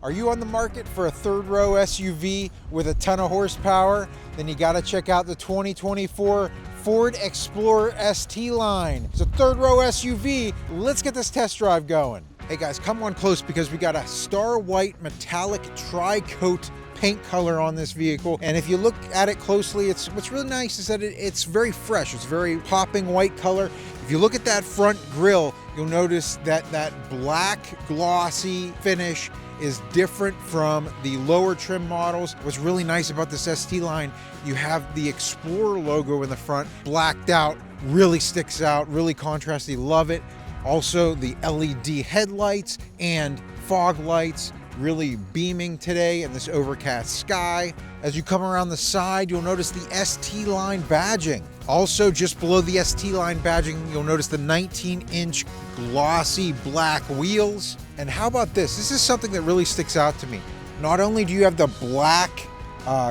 Are you on the market for a third row SUV with a ton of horsepower? Then you gotta check out the 2024 Ford Explorer ST line. It's a third row SUV. Let's get this test drive going. Hey guys, come on close because we got a star white metallic tri-coat paint color on this vehicle. And if you look at it closely, what's really nice is that it's very fresh. It's very popping white color. If you look at that front grille, you'll notice that that black glossy finish is different from the lower trim models. What's really nice about this ST line, you have the Explorer logo in the front, blacked out, really sticks out, really contrasty, love it. Also the LED headlights and fog lights really beaming today in this overcast sky. As you come around the side, you'll notice the ST line badging. Also, just below the ST line badging, you'll notice the 19-inch glossy black wheels. And how about this? This is something that really sticks out to me. Not only do you have the black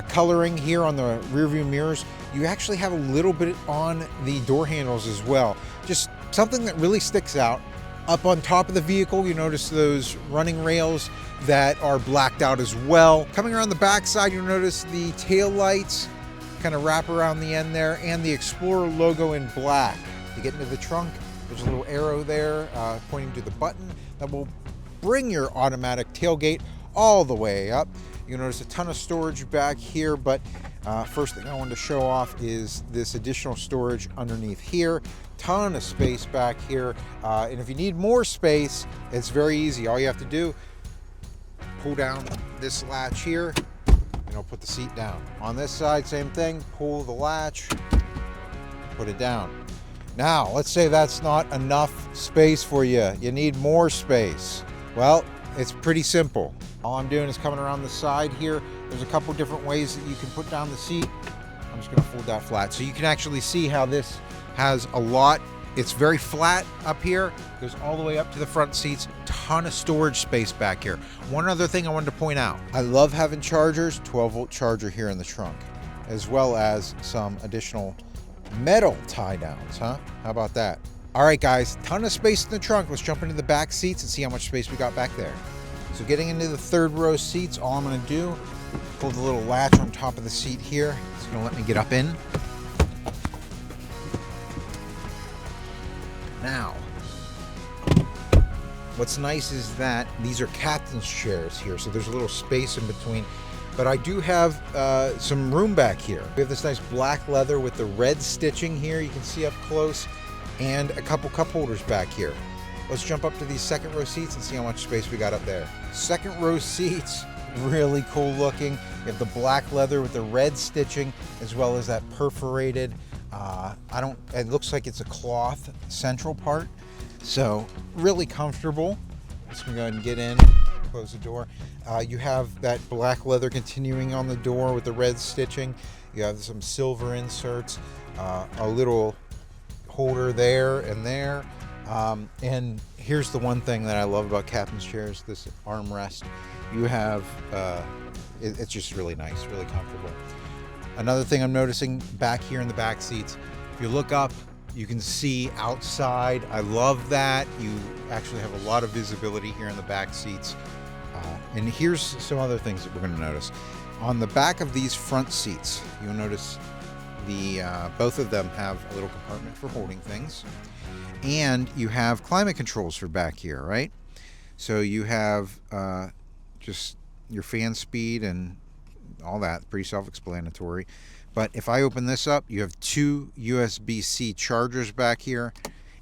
coloring here on the rear view mirrors, you actually have a little bit on the door handles as well. Just something that really sticks out. Up on top of the vehicle, you notice those running rails that are blacked out as well. Coming around the back side, you'll notice the tail lights kind of wrap around the end there, and the Explorer logo in black. To get into the trunk, there's a little arrow there pointing to the button that will bring your automatic tailgate all the way up. You'll notice a ton of storage back here, but first thing I wanted to show off is this additional storage underneath here. Ton of space back here, and if you need more space, it's very easy. All you have to do, pull down this latch here, and it'll put the seat down. On this side, same thing, pull the latch, put it down. Now, let's say that's not enough space for you. You need more space. Well, it's pretty simple. All I'm doing is coming around the side here. There's a couple different ways that you can put down the seat. I'm just gonna fold that flat. So you can actually see how this has a lot. It's very flat up here, goes all the way up to the front seats. Ton of storage space back here. One other thing I wanted to point out, I love having chargers, 12-volt charger here in the trunk, as well as some additional metal tie downs, huh? How about that? All right, guys, ton of space in the trunk. Let's jump into the back seats and see how much space we got back there. So getting into the third row seats, all I'm gonna do, pull the little latch on top of the seat here. It's gonna let me get up in. Now, what's nice is that these are captain's chairs here, so there's a little space in between, but I do have some room back here. We have this nice black leather with the red stitching here, you can see up close, and a couple cup holders back here. Let's jump up to these second row seats and see how much space we got up there. Second row seats, really cool looking. You have the black leather with the red stitching, as well as that perforated, it looks like it's a cloth central part. So really comfortable. Just gonna go ahead and get in, close the door. You have that black leather continuing on the door with the red stitching. You have some silver inserts, a little holder there and there. And here's the one thing that I love about captain's chairs, this armrest. You have, it's just really nice, really comfortable. Another thing I'm noticing back here in the back seats, if you look up, you can see outside. I love that. You actually have a lot of visibility here in the back seats. And here's some other things that we're going to notice. On the back of these front seats, you'll notice both of them have a little compartment for holding things. And you have climate controls for back here, right? So you have just your fan speed and all that, pretty self-explanatory. But if I open this up, you have two USB-C chargers back here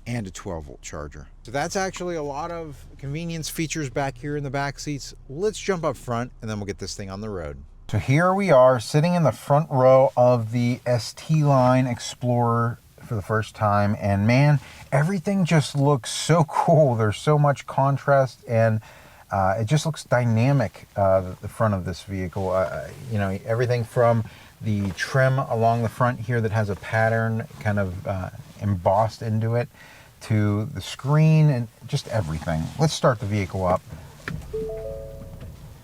and a 12-volt charger. So that's actually a lot of convenience features back here in the back seats. Let's jump up front and then we'll get this thing on the road. So here we are sitting in the front row of the ST line Explorer for the first time, and man, everything just looks so cool. There's so much contrast, and it just looks dynamic, the front of this vehicle. You know, everything from the trim along the front here that has a pattern kind of embossed into it, to the screen and just everything. Let's start the vehicle up.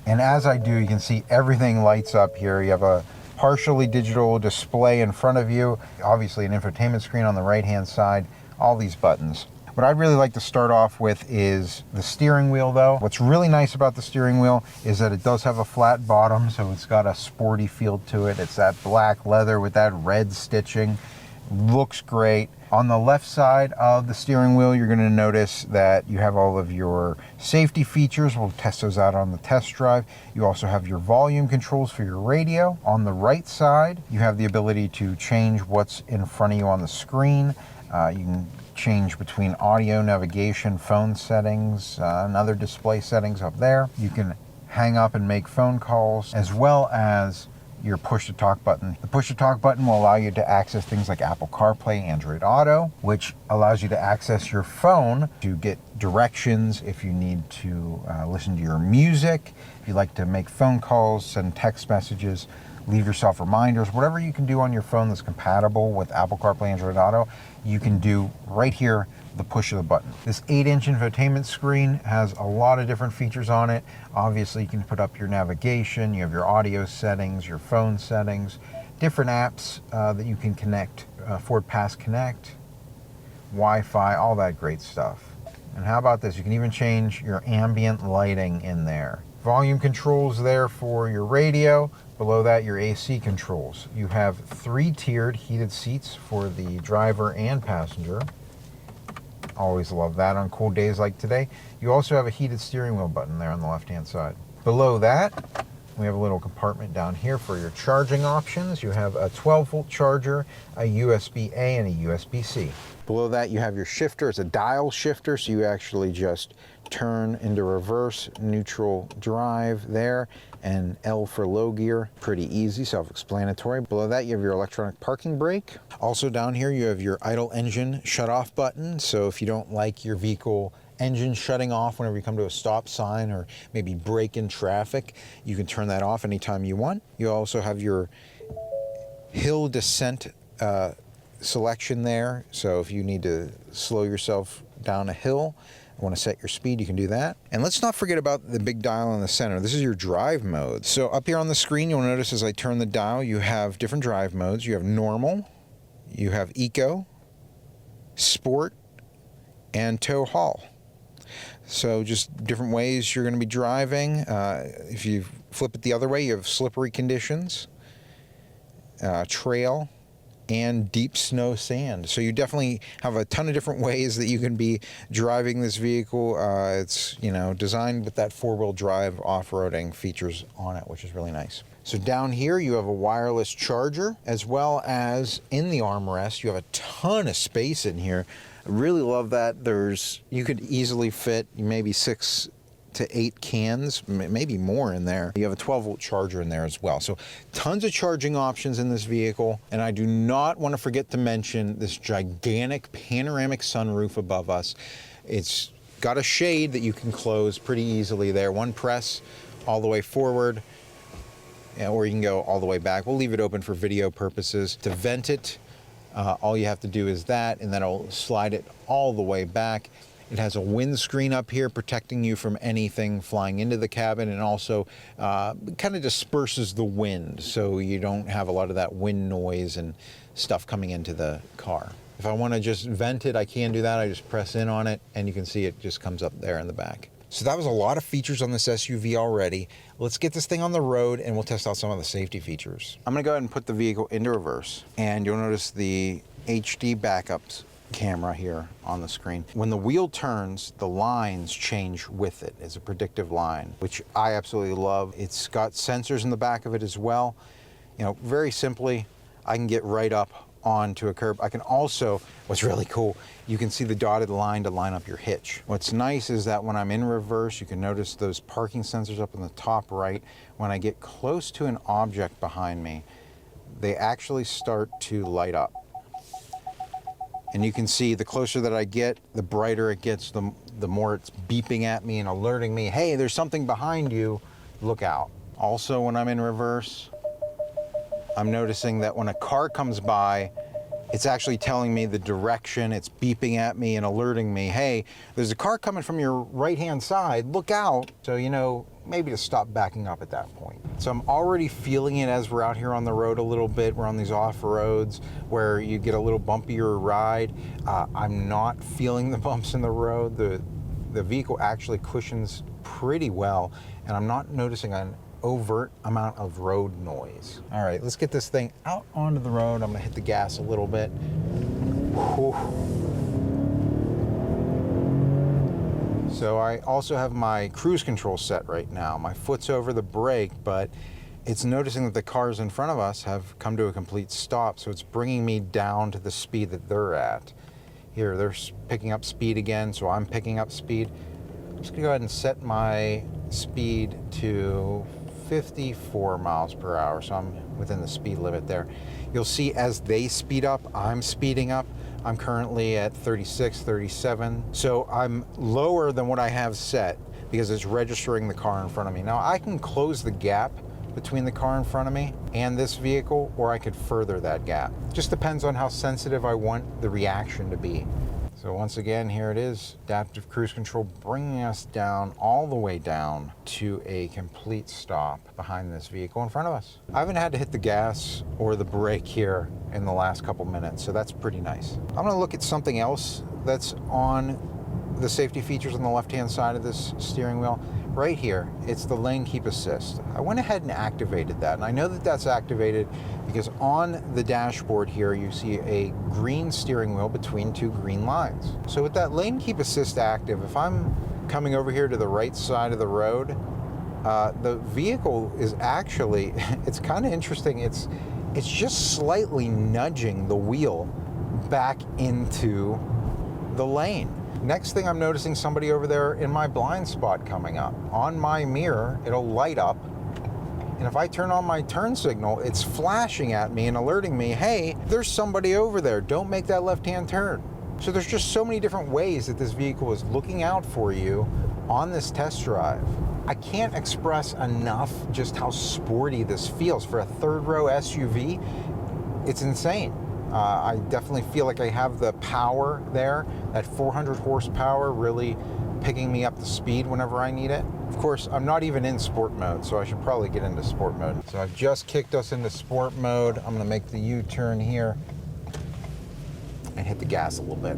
And as I do, you can see everything lights up here. You have a partially digital display in front of you, obviously an infotainment screen on the right-hand side, all these buttons. What I'd really like to start off with is the steering wheel though. What's really nice about the steering wheel is that it does have a flat bottom, so it's got a sporty feel to it. It's that black leather with that red stitching. Looks great. On the left side of the steering wheel, you're going to notice that you have all of your safety features. We'll test those out on the test drive. You also have your volume controls for your radio. On the right side, you have the ability to change what's in front of you on the screen. You can change between audio, navigation, phone settings, and other display settings up there. You can hang up and make phone calls, as well as your push-to-talk button. The push-to-talk button will allow you to access things like Apple CarPlay, Android Auto, which allows you to access your phone to get directions if you need to listen to your music, if you like to make phone calls, send text messages, leave yourself reminders, whatever you can do on your phone that's compatible with Apple CarPlay, Android Auto, you can do right here, the push of the button. This 8-inch infotainment screen has a lot of different features on it. Obviously, you can put up your navigation, you have your audio settings, your phone settings, different apps that you can connect, Ford Pass Connect, Wi-Fi, all that great stuff. And how about this? You can even change your ambient lighting in there. Volume controls there for your radio. Below that, your AC controls. You have 3-tiered heated seats for the driver and passenger. Always love that on cool days like today. You also have a heated steering wheel button there on the left-hand side. Below that, we have a little compartment down here for your charging options. You have a 12-volt charger, a USB-A, and a USB-C. Below that, you have your shifter. It's a dial shifter, so you actually just turn into reverse, neutral drive there, and L for low gear. Pretty easy, self-explanatory. Below that, you have your electronic parking brake. Also down here, you have your idle engine shut-off button. So if you don't like your vehicle engine shutting off whenever you come to a stop sign or maybe brake in traffic, you can turn that off anytime you want. You also have your hill descent selection there. So if you need to slow yourself down a hill, want to set your speed, you can do that. And let's not forget about the big dial in the center. This is your drive mode. So up here on the screen, you'll notice as I turn the dial, you have different drive modes. You have normal, you have eco, sport, and tow haul. So just different ways you're going to be driving. If you flip it the other way, you have slippery conditions, trail, and deep snow sand. So you definitely have a ton of different ways that you can be driving this vehicle. It's, you know, designed with that 4-wheel drive off-roading features on it, which is really nice. So down here you have a wireless charger, as well as in the armrest you have a ton of space in here. I really love that. You could easily fit maybe 6 to 8 cans, maybe more in there. You have a 12-volt charger in there as well. So tons of charging options in this vehicle. And I do not want to forget to mention this gigantic panoramic sunroof above us. It's got a shade that you can close pretty easily there. One press all the way forward, or you can go all the way back. We'll leave it open for video purposes. To vent it, all you have to do is that, and that'll slide it all the way back. It has a windscreen up here protecting you from anything flying into the cabin, and also kind of disperses the wind so you don't have a lot of that wind noise and stuff coming into the car. If I want to just vent it, I can do that. I just press in on it and you can see it just comes up there in the back. So that was a lot of features on this SUV already. Let's get this thing on the road and we'll test out some of the safety features. I'm going to go ahead and put the vehicle into reverse, and you'll notice the HD backups camera here on the screen. When the wheel turns, the lines change with it. It's a predictive line, which I absolutely love. It's got sensors in the back of it as well. You know, very simply, I can get right up onto a curb. I can also, what's really cool, you can see the dotted line to line up your hitch. What's nice is that when I'm in reverse, you can notice those parking sensors up in the top right. When I get close to an object behind me, they actually start to light up. And you can see the closer that I get, the brighter it gets, the more it's beeping at me and alerting me, hey, there's something behind you, look out. Also, when I'm in reverse, I'm noticing that when a car comes by, It's actually telling me the direction. It's beeping at me and alerting me, hey, there's a car coming from your right-hand side, look out. So, you know, maybe to stop backing up at that point. So I'm already feeling it as we're out here on the road a little bit. We're on these off-roads where you get a little bumpier ride. I'm not feeling the bumps in the road. The vehicle actually cushions pretty well, and I'm not noticing an overt amount of road noise. All right, let's get this thing out onto the road. I'm gonna hit the gas a little bit. Whew. So I also have my cruise control set right now. My foot's over the brake, but it's noticing that the cars in front of us have come to a complete stop, so it's bringing me down to the speed that they're at. Here, they're picking up speed again, so I'm picking up speed. I'm just gonna go ahead and set my speed to 54 miles per hour, so I'm within the speed limit there. You'll see as they speed up, I'm speeding up. I'm currently at 36, 37, so I'm lower than what I have set because it's registering the car in front of me. Now I can close the gap between the car in front of me and this vehicle, or I could further that gap. Just depends on how sensitive I want the reaction to be. So once again, here it is, adaptive cruise control bringing us down, all the way down to a complete stop behind this vehicle in front of us. I haven't had to hit the gas or the brake here in the last couple minutes, so that's pretty nice. I'm gonna look at something else that's on the safety features on the left-hand side of this steering wheel. Right here, it's the lane keep assist. I went ahead and activated that, and I know that that's activated because on the dashboard here, you see a green steering wheel between two green lines. So with that lane keep assist active, if I'm coming over here to the right side of the road, the vehicle is actually, it's kind of interesting, it's just slightly nudging the wheel back into the lane. Next thing I'm noticing somebody over there in my blind spot coming up. On my mirror, it'll light up, and if I turn on my turn signal, it's flashing at me and alerting me, hey, there's somebody over there, don't make that left-hand turn. So there's just so many different ways that this vehicle is looking out for you on this test drive. I can't express enough just how sporty this feels. For a third-row SUV, it's insane. I definitely feel like I have the power there, that 400 horsepower really picking me up the speed whenever I need it. Of course, I'm not even in sport mode, so I should probably get into sport mode. So I've just kicked us into sport mode. I'm gonna make the U-turn here and hit the gas a little bit.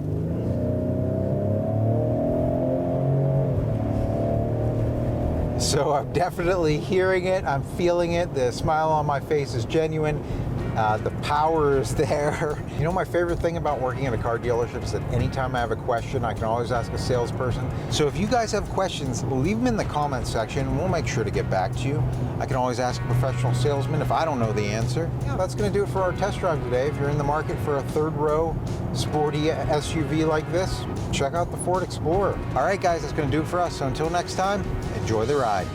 So I'm definitely hearing it, I'm feeling it, the smile on my face is genuine. The power is there. You know, my favorite thing about working at a car dealership is that anytime I have a question, I can always ask a salesperson. So if you guys have questions, leave them in the comments section and we'll make sure to get back to you. I can always ask a professional salesman if I don't know the answer. Yeah, that's gonna do it for our test drive today. If you're in the market for a third row sporty SUV like this, check out the Ford Explorer. All right guys, that's gonna do it for us. So until next time, enjoy the ride.